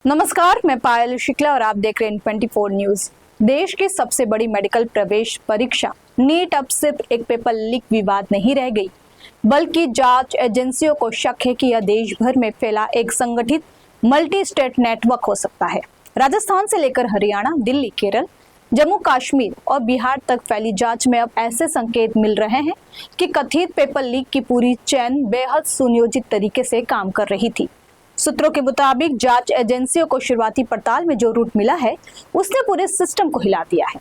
नमस्कार, मैं पायल शुक्ला और आप देख रहे हैं 24 न्यूज। देश की सबसे बड़ी मेडिकल प्रवेश परीक्षा नीट अब सिर्फ एक पेपर लीक विवाद नहीं रह गई, बल्कि जांच एजेंसियों को शक है कि यह देश भर में फैला एक संगठित मल्टी स्टेट नेटवर्क हो सकता है। राजस्थान से लेकर हरियाणा, दिल्ली, केरल, जम्मू कश्मीर और बिहार तक फैली जांच में अब ऐसे संकेत मिल रहे हैं कि कथित पेपर लीक की पूरी चेन बेहद सुनियोजित तरीके से काम कर रही थी। सूत्रों के मुताबिक जांच एजेंसियों को शुरुआती पड़ताल में जो रूट मिला है उसने पूरे सिस्टम को हिला दिया है।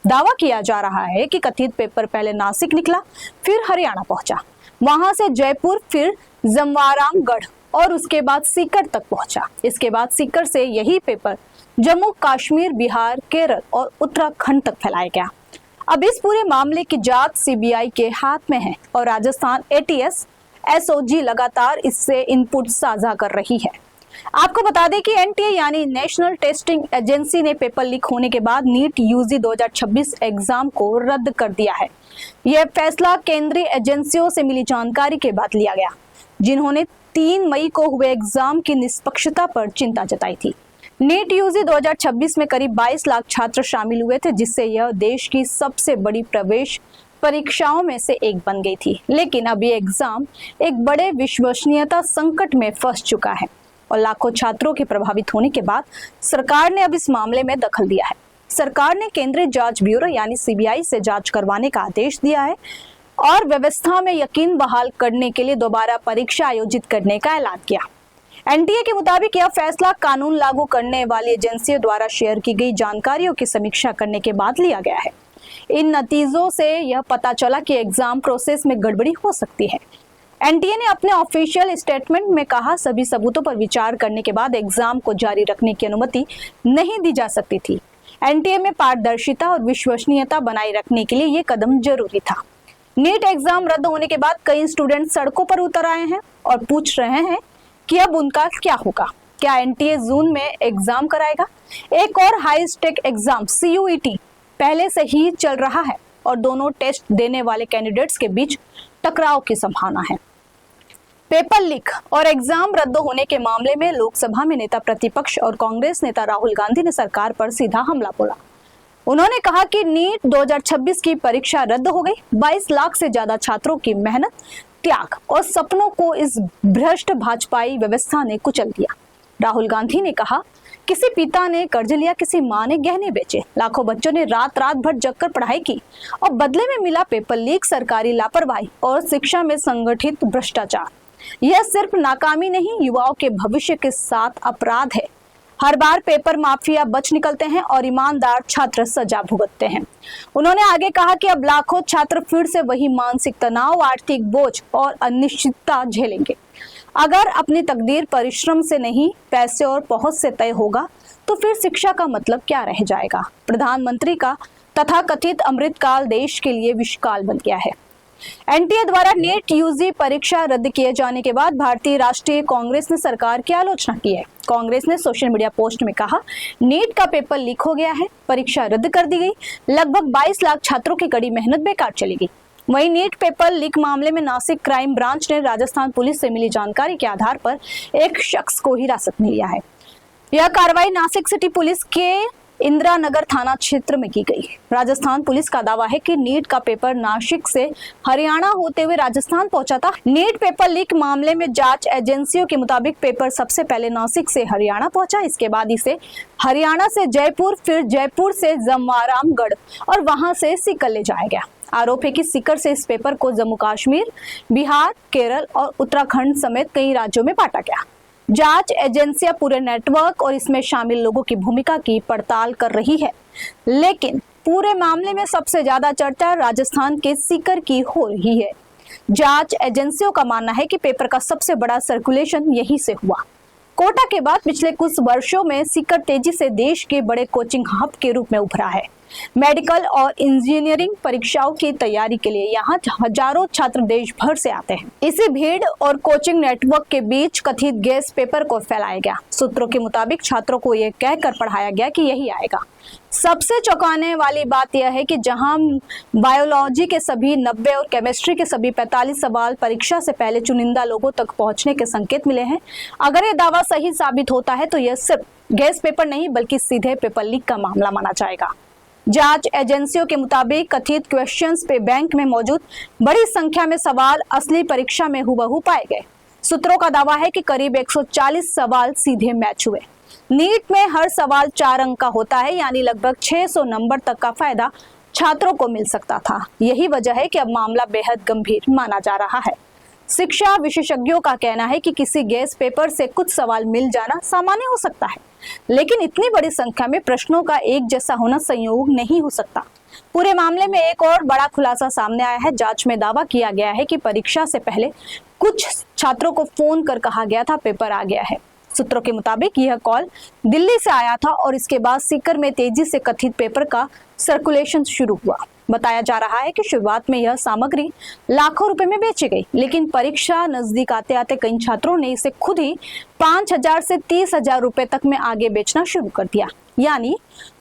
दावा किया जा रहा है कि कथित पेपर पहले नासिक निकला, फिर हरियाणा पहुंचा, वहां से जयपुर, फिर जमवारामगढ़ और उसके बाद सीकर तक पहुंचा। इसके बाद सीकर से यही पेपर जम्मू कश्मीर, बिहार, केरल और उत्तराखंड तक फैलाया गया। अब इस पूरे मामले की जांच सीबीआई के हाथ में है और राजस्थान एटीएस एसओजी लगातार इससे इनपुट साझा कर रही है। आपको बता दें कि एनटीए यानी नेशनल टेस्टिंग एजेंसी ने पेपर लीक होने के बाद नीट यूजी 2026 एग्जाम को रद्द कर दिया है। यह फैसला केंद्रीय एजेंसियों से मिली जानकारी के बाद लिया गया, जिन्होंने 3 मई को हुए एग्जाम की निष्पक्षता पर चिंता जताई थी। नीट यूजी 2026 में करीब 22 लाख छात्र शामिल हुए थे, जिससे यह देश की सबसे बड़ी प्रवेश परीक्षाओं में से एक बन गई थी। लेकिन अब ये एग्जाम एक बड़े विश्वसनीयता संकट में फंस चुका है और लाखों छात्रों के प्रभावित होने के बाद सरकार ने अब इस मामले में दखल दिया है। सरकार ने केंद्रीय जांच ब्यूरो यानी सीबीआई से जांच करवाने का आदेश दिया है और व्यवस्था में यकीन बहाल करने के लिए दोबारा परीक्षा आयोजित करने का ऐलान किया। एनटीए के मुताबिक यह फैसला कानून लागू करने वाली एजेंसियों द्वारा शेयर की गई जानकारियों की समीक्षा करने के बाद लिया गया है। इन नतीजों से यह पता चला कि एग्जाम प्रोसेस में गड़बड़ी हो सकती है। एनटीए ने अपने ऑफिशियल स्टेटमेंट में कहा, सभी सबूतों पर विचार करने के बाद एग्जाम को जारी रखने की अनुमति नहीं दी जा सकती थी। एनटीए में पारदर्शिता और विश्वसनीयता बनाए रखने के लिए यह कदम जरूरी था। नीट एग्जाम रद्द होने के बाद कई स्टूडेंट सड़कों पर उतर आए हैं और पूछ रहे हैं कि अब उनका क्या होगा। क्या एनटीए जून में एग्जाम कराएगा? एक और हाई स्टेक एग्जाम सीयूईटी पहले से ही चल रहा है और दोनों टेस्ट देने वाले कैंडिडेट्स के बीच टकराव की संभावना है। पेपर लीक और एग्जाम रद्द होने के मामले में लोकसभा में नेता प्रतिपक्ष और कांग्रेस नेता राहुल गांधी ने सरकार पर सीधा हमला बोला। उन्होंने कहा कि नीट 2026 की परीक्षा रद्द हो गई। 22 लाख से ज्यादा छात्रों की मेहनत, त्याग और सपनों को इस भ्रष्ट भाजपाई व्यवस्था ने कुचल दिया। राहुल गांधी ने कहा, किसी पिता ने कर्ज लिया, किसी माँ ने गहने बेचे, लाखों बच्चों ने रात रात भर जगकर पढ़ाई की और बदले में मिला पेपर लीक, सरकारी लापरवाही और शिक्षा में संगठित भ्रष्टाचार। यह सिर्फ नाकामी नहीं, युवाओं के भविष्य के साथ अपराध है। हर बार पेपर माफिया बच निकलते हैं और ईमानदार छात्र सजा भुगतते हैं। उन्होंने आगे कहा कि अब लाखों छात्र फिर से वही मानसिक तनाव, आर्थिक बोझ और अनिश्चितता झेलेंगे। अगर अपनी तकदीर परिश्रम से नहीं, पैसे और पहुंच से तय होगा तो फिर शिक्षा का मतलब क्या रह जाएगा? प्रधानमंत्री का तथाकथित अमृतकाल देश के लिए विषकाल बन गया है। एनटीए द्वारा नीट यूजी परीक्षा रद्द किए जाने के बाद भारतीय राष्ट्रीय कांग्रेस ने सरकार की आलोचना की है। कांग्रेस ने सोशल मीडिया पोस्ट में कहा, नीट का पेपर लीक हो गया है, परीक्षा रद्द कर दी गई, लगभग 22 लाख छात्रों की कड़ी मेहनत बेकार चली गई। वहीं नीट पेपर लीक मामले में नासिक क्राइम ब्रांच ने राजस्थान पुलिस से मिली जानकारी के आधार पर एक शख्स को हिरासत में लिया है। यह कार्रवाई नासिक सिटी पुलिस के इंदिरा नगर थाना क्षेत्र में की गई। राजस्थान पुलिस का दावा है कि नीट का पेपर नासिक से हरियाणा होते हुए राजस्थान पहुंचा था। नीट पेपर लीक मामले में जांच एजेंसियों के मुताबिक पेपर सबसे पहले नासिक से हरियाणा पहुंचा, इसके बाद इसे हरियाणा से जयपुर, फिर जयपुर से जमवारामगढ़ और वहां से सीकर ले जाया गया। आरोप है कि सीकर से इस पेपर को जम्मू कश्मीर, बिहार, केरल और उत्तराखंड समेत कई राज्यों में बांटा गया। जांच एजेंसियां पूरे नेटवर्क और इसमें शामिल लोगों की भूमिका की पड़ताल कर रही है, लेकिन पूरे मामले में सबसे ज्यादा चर्चा राजस्थान के सीकर की हो रही है। जांच एजेंसियों का मानना है कि पेपर का सबसे बड़ा सर्कुलेशन यहीं से हुआ। कोटा के बाद पिछले कुछ वर्षों में सीकर तेजी से देश के बड़े कोचिंग हब के रूप में उभरा है। मेडिकल और इंजीनियरिंग परीक्षाओं की तैयारी के लिए यहाँ हजारों छात्र देश भर से आते हैं। इसी भीड़ और कोचिंग नेटवर्क के बीच कथित गेस पेपर को फैलाया गया। सूत्रों के मुताबिक छात्रों को यह कहकर पढ़ाया गया कि यही आएगा। सबसे चौंकाने वाली बात यह है कि जहां बायोलॉजी के सभी 90 और केमिस्ट्री के सभी 45 सवाल परीक्षा से पहले चुनिंदा लोगों तक पहुंचने के संकेत मिले हैं। अगर यह दावा सही साबित होता है तो यह सिर्फ गैस पेपर नहीं बल्कि सीधे पेपर लीक का मामला माना जाएगा। जांच एजेंसियों के मुताबिक कथित क्वेश्चंस पे बैंक में मौजूद बड़ी संख्या में सवाल असली परीक्षा में हुबहू पाए गए। सूत्रों का दावा है कि करीब 140 सवाल सीधे मैच हुए। नीट में हर सवाल 4 अंक का होता है, यानी लगभग 600 नंबर तक का फायदा छात्रों को मिल सकता था। यही वजह है कि अब मामला बेहद गंभीर माना जा रहा है। शिक्षा विशेषज्ञों का कहना है कि किसी गैस पेपर से कुछ सवाल मिल जाना सामान्य हो सकता है, लेकिन इतनी बड़ी संख्या में प्रश्नों का एक जैसा होना संयोग नहीं हो सकता। पूरे मामले में एक और बड़ा खुलासा सामने आया है। जांच में दावा किया गया है कि परीक्षा से पहले कुछ छात्रों को फोन कर कहा गया था पेपर आ गया है। सूत्रों के मुताबिक यह कॉल दिल्ली से आया था और इसके बाद सीकर में तेजी से कथित पेपर का सर्कुलेशन शुरू हुआ। बताया जा रहा है कि शुरुआत में यह सामग्री लाखों रुपए में बेची गई, लेकिन परीक्षा नजदीक आते आते कई छात्रों ने इसे खुद ही 5,000 से 30,000 रुपए तक में आगे बेचना शुरू कर दिया। यानी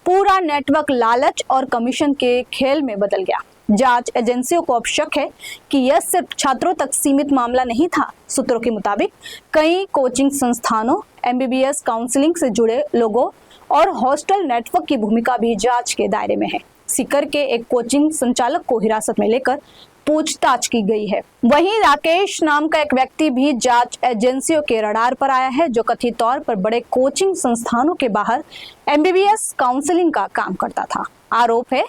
पूरा नेटवर्क लालच और कमीशन के खेल में बदल गया। जांच एजेंसियों को अब शक है कि यह सिर्फ छात्रों तक सीमित मामला नहीं था। सूत्रों के मुताबिक कई कोचिंग संस्थानों, MBBS काउंसलिंग से जुड़े लोगों और हॉस्टल नेटवर्क की भूमिका भी जांच के दायरे में है। सीकर के एक कोचिंग संचालक को हिरासत में लेकर पूछताछ की गई है। वहीं राकेश नाम का एक व्यक्ति भी जांच एजेंसियों के रडार पर आया है, जो कथित तौर पर बड़े कोचिंग संस्थानों के बाहर MBBS काउंसलिंग का काम करता था। आरोप है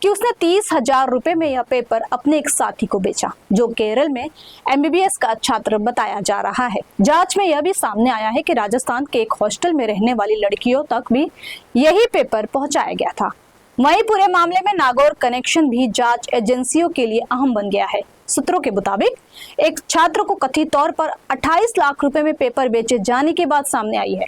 कि उसने 30,000 रुपए में यह पेपर अपने एक साथी को बेचा, जो केरल में MBBS का छात्र बताया जा रहा है। जांच में यह भी सामने आया है कि राजस्थान के एक हॉस्टल में रहने वाली लड़कियों तक भी यही पेपर पहुंचाया गया था। वहीं पूरे मामले में नागौर कनेक्शन भी जांच एजेंसियों के लिए अहम बन गया है। सूत्रों के मुताबिक एक छात्र को कथित तौर पर 28 लाख रुपए में पेपर बेचे जाने की बात सामने आई है।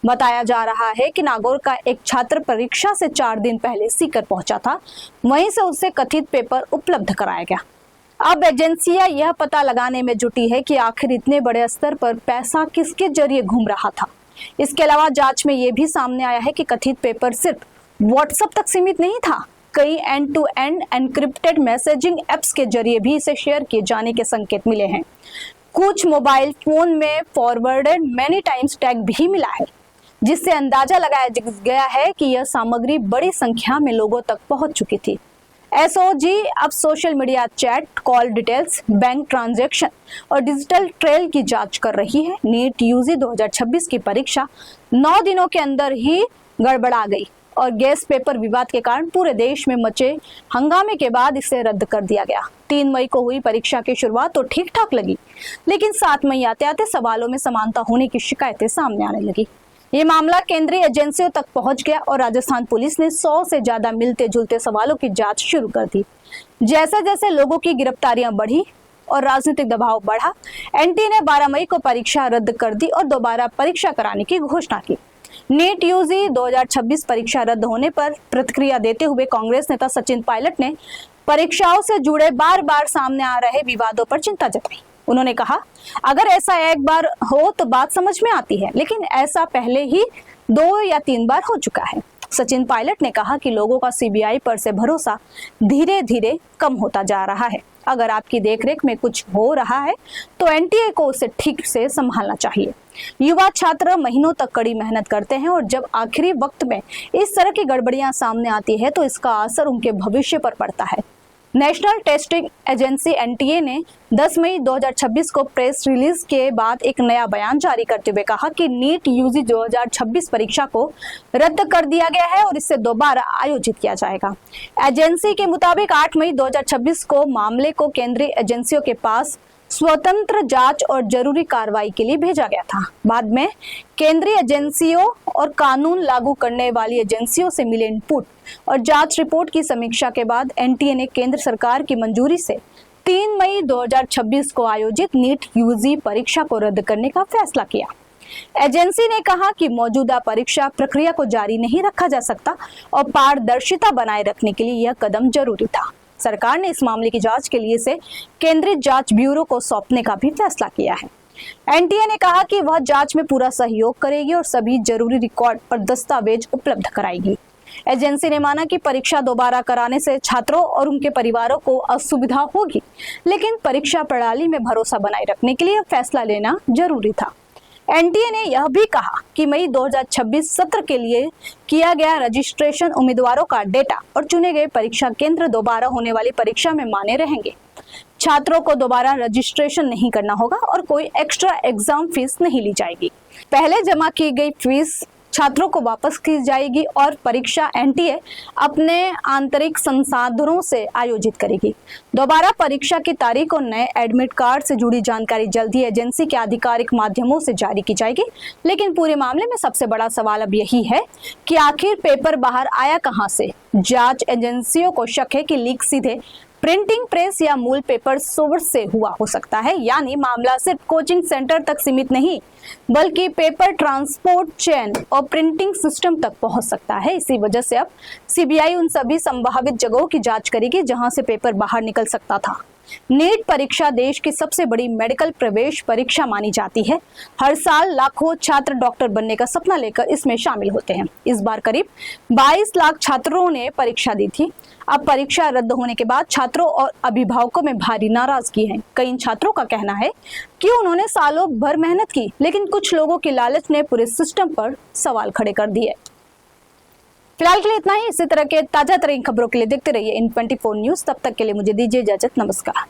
बताया जा रहा है कि नागौर का एक छात्र परीक्षा से 4 दिन पहले सीकर पहुंचा था, वहीं से उसे कथित पेपर उपलब्ध कराया गया। अब एजेंसियां यह पता लगाने में जुटी है कि आखिर इतने बड़े स्तर पर पैसा किसके जरिए घूम रहा था। इसके अलावा जांच में यह भी सामने आया है कि कथित पेपर सिर्फ व्हाट्सएप तक सीमित नहीं था। कई एंड-टू-एंड एनक्रिप्टेड मैसेजिंग एप्स के जरिए भी इसे शेयर किए जाने के संकेत मिले हैं। कुछ मोबाइल फोन में फॉरवर्डेड मेनी टाइम्स टैग भी मिला है, जिससे अंदाजा लगाया गया है कि यह सामग्री बड़ी संख्या में लोगों तक पहुंच चुकी थी। SOG अब social media chat, call details, bank transaction और डिजिटल ट्रेल की जांच कर रही है। नीट UG 2026 की परीक्षा 9 दिनों के अंदर ही गड़बड़ा गई और गैस पेपर विवाद के कारण पूरे देश में मचे हंगामे के बाद इसे रद्द कर दिया गया। 3 मई को हुई परीक्षा की शुरुआत तो ठीक ठाक लगी, लेकिन 7 मई आते आते सवालों में समानता होने की शिकायतें सामने आने लगी। ये मामला केंद्रीय एजेंसियों तक पहुंच गया और राजस्थान पुलिस ने 100 से ज्यादा मिलते जुलते सवालों की जांच शुरू कर दी। जैसे जैसे लोगों की गिरफ्तारियां बढ़ी और राजनीतिक दबाव बढ़ा, NTA ने 12 मई को परीक्षा रद्द कर दी और दोबारा परीक्षा कराने की घोषणा की। नीट UG 2026 परीक्षा रद्द होने पर प्रतिक्रिया देते हुए कांग्रेस नेता सचिन पायलट ने परीक्षाओं से जुड़े बार बार सामने आ रहे विवादों पर चिंता जताई। उन्होंने कहा, अगर ऐसा एक बार हो तो बात समझ में आती है, लेकिन ऐसा पहले ही 2 या 3 बार हो चुका है। सचिन पायलट ने कहा कि लोगों का CBI पर से भरोसा धीरे धीरे कम होता जा रहा है। अगर आपकी देखरेख में कुछ हो रहा है तो NTA को उसे ठीक से संभालना चाहिए। युवा छात्र महीनों तक कड़ी मेहनत करते हैं और जब आखिरी वक्त में इस तरह की गड़बड़ियां सामने आती है तो इसका असर उनके भविष्य पर पड़ता है। नेशनल टेस्टिंग एजेंसी NTA ने 10 मई 2026 को प्रेस रिलीज के बाद एक नया बयान जारी करते हुए कहा कि नीट UG 2026 परीक्षा को रद्द कर दिया गया है और इसे दोबारा आयोजित किया जाएगा। एजेंसी के मुताबिक 8 मई 2026 को मामले को केंद्रीय एजेंसियों के पास स्वतंत्र जांच और जरूरी कार्रवाई के लिए भेजा गया था। बाद में केंद्रीय एजेंसियों और कानून लागू करने वाली एजेंसियों से मिले इनपुट और जांच रिपोर्ट की समीक्षा के बाद NTA ने केंद्र सरकार की मंजूरी से 3 मई 2026 को आयोजित नीट UG परीक्षा को रद्द करने का फैसला किया। एजेंसी ने कहा कि मौजूदा परीक्षा प्रक्रिया को जारी नहीं रखा जा सकता और पारदर्शिता बनाए रखने के लिए यह कदम जरूरी था। सरकार ने इस मामले की जांच के लिए इसे केंद्रीय जांच ब्यूरो को सौंपने का भी फैसला किया है। एनटीए ने कहा कि वह जांच में पूरा सहयोग करेगी और सभी जरूरी रिकॉर्ड और दस्तावेज उपलब्ध कराएगी। एजेंसी ने माना कि परीक्षा दोबारा कराने से छात्रों और उनके परिवारों को असुविधा होगी, लेकिन परीक्षा प्रणाली में भरोसा बनाए रखने के लिए फैसला लेना जरूरी था। एनटीए ने यह भी कहा कि मई 2026 सत्र के लिए किया गया रजिस्ट्रेशन उम्मीदवारों का डेटा और चुने गए परीक्षा केंद्र दोबारा होने वाली परीक्षा में मान्य रहेंगे। छात्रों को दोबारा रजिस्ट्रेशन नहीं करना होगा और कोई एक्स्ट्रा एग्जाम फीस नहीं ली जाएगी। पहले जमा की गई फीस छात्रों को वापस की जाएगी और परीक्षा एनटीए अपने आंतरिक संसाधनों से आयोजित करेगी। दोबारा परीक्षा की तारीख और नए एडमिट कार्ड से जुड़ी जानकारी जल्द ही एजेंसी के आधिकारिक माध्यमों से जारी की जाएगी। लेकिन पूरे मामले में सबसे बड़ा सवाल अब यही है कि आखिर पेपर बाहर आया कहां से। जांच एजेंसियों को शक है कि लीक सीधे प्रिंटिंग प्रेस या मूल पेपर सोर्स से हुआ हो सकता है, यानी मामला सिर्फ कोचिंग सेंटर तक सीमित नहीं बल्कि पेपर ट्रांसपोर्ट चेन और प्रिंटिंग सिस्टम तक पहुंच सकता है। इसी वजह से अब सीबीआई उन सभी संभावित जगहों की जांच करेगी जहां से पेपर बाहर निकल सकता था। नीट परीक्षा देश की सबसे बड़ी मेडिकल प्रवेश परीक्षा मानी जाती है। हर साल लाखों छात्र डॉक्टर बनने का सपना लेकर इसमें शामिल होते हैं। इस बार करीब 22 लाख छात्रों ने परीक्षा दी थी। अब परीक्षा रद्द होने के बाद छात्रों और अभिभावकों में भारी नाराजगी है। कई छात्रों का कहना है कि उन्होंने सालों भर मेहनत की, लेकिन कुछ लोगों की लालच ने पूरे सिस्टम पर सवाल खड़े कर दिए। फिलहाल के लिए इतना ही। इसी तरह के ताजा तरीन खबरों के लिए देखते रहिए इन 24 न्यूज। तब तक के लिए मुझे दीजिए इजाजत। नमस्कार।